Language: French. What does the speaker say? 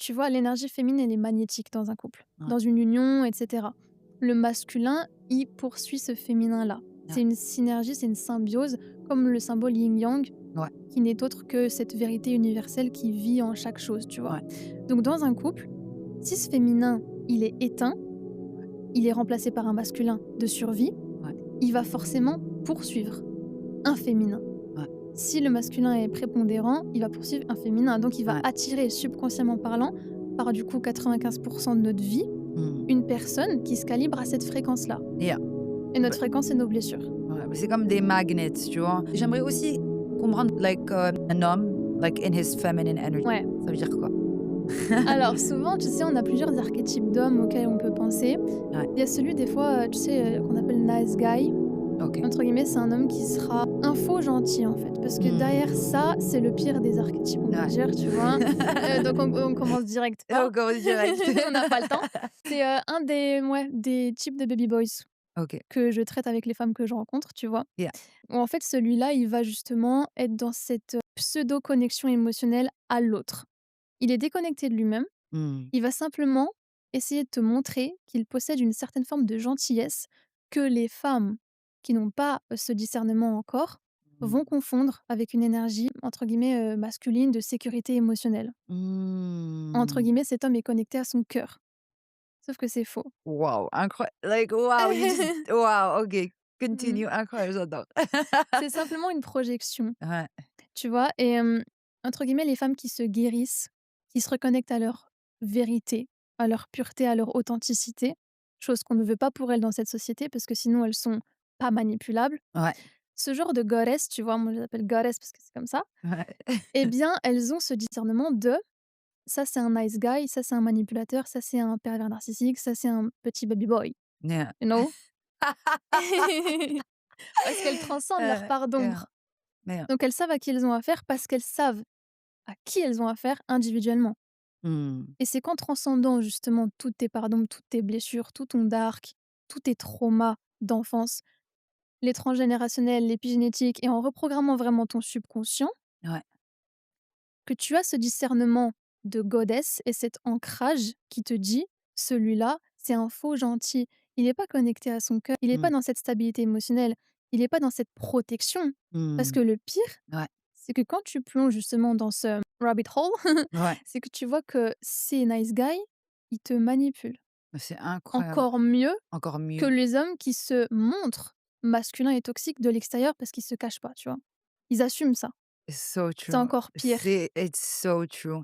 tu vois, l'énergie féminine, elle est magnétique dans un couple, Ouais, dans une union, etc. Le masculin, il poursuit ce féminin-là. ouais, C'est une synergie, c'est une symbiose, comme le symbole yin-yang, ouais, qui n'est autre que cette vérité universelle qui vit en chaque chose, tu vois. ouais, Donc dans un couple, si ce féminin, il est éteint, ouais, il est remplacé par un masculin de survie, ouais, il va forcément poursuivre un féminin. ouais, Si le masculin est prépondérant, il va poursuivre un féminin. Donc il va ouais. attirer subconsciemment parlant, par du coup 95 de notre vie, Mmh. une personne qui se calibre à cette fréquence-là. Yeah. Et notre Bah, fréquence, c'est nos blessures. ouais, mais c'est comme des magnets, tu vois? J'aimerais aussi comprendre, un homme, in his feminine energy. Ouais. Ça veut dire quoi? Alors souvent, tu sais, on a plusieurs archétypes d'hommes auxquels on peut penser. Ouais, Il y a celui des fois, tu sais, qu'on appelle nice guy. OK. Entre guillemets, c'est un homme qui sera un faux gentil en fait, parce que derrière Mmh. ça, c'est le pire des archétypes, on va Ouais. dire, tu vois. Donc on commence direct. Et Oh, on commence direct. on n'a pas le temps. C'est un des, ouais, des types de baby boys OK. que je traite avec les femmes que je rencontre, tu vois. Yeah. Où en fait, celui-là, il va justement être dans cette pseudo-connexion émotionnelle à l'autre. Il est déconnecté de lui-même. Mmh. Il va simplement essayer de te montrer qu'il possède une certaine forme de gentillesse que les femmes qui n'ont pas ce discernement encore Mmh. vont confondre avec une énergie entre guillemets masculine de sécurité émotionnelle. Entre Mmh. guillemets, cet homme est connecté à son cœur. Sauf que c'est faux. Wow, wow, you just wow, OK. Mmh. Continue, incroyable, j'adore. C'est simplement une projection, Ouais. tu vois? Et entre guillemets, les femmes qui se guérissent, qui se reconnectent à leur vérité, à leur pureté, à leur authenticité, chose qu'on ne veut pas pour elles dans cette société parce que sinon elles sont pas manipulables. Ouais. Ce genre de goddess, tu vois? Moi je les appelle goddess parce que c'est comme ça. Ouais. Eh bien, elles ont ce discernement de: ça c'est un nice guy, ça c'est un manipulateur, ça c'est un pervers narcissique, ça c'est un petit baby boy, Yeah. you know? Parce qu'elles transcendent leur part Yeah. d'ombre. Yeah. Donc elles savent à qui elles ont affaire parce qu'elles savent à qui elles ont affaire individuellement. Mmh. Et c'est qu'en transcendant justement toutes tes parts d'ombre, toutes tes blessures, tout ton dark, tous tes traumas d'enfance, les transgénérationnels, l'épigénétique et en reprogrammant vraiment ton subconscient, Ouais. que tu as ce discernement de goddess et cet ancrage qui te dit: «Celui-là, c'est un faux gentil. Il n'est pas connecté à son cœur, il n'est pas Mmh. dans cette stabilité émotionnelle, il n'est pas dans cette protection». Parce Mmh. que le pire, Ouais. c'est que quand tu plonges justement dans ce rabbit hole, Ouais. c'est que tu vois que ces nice guys, ils te manipulent. C'est incroyable. Encore mieux Encore que mieux. les hommes qui se montrent masculins et toxiques de l'extérieur parce qu'ils se cachent pas, tu vois? Ils assument ça. It's so C'est true. encore pire. It's so true.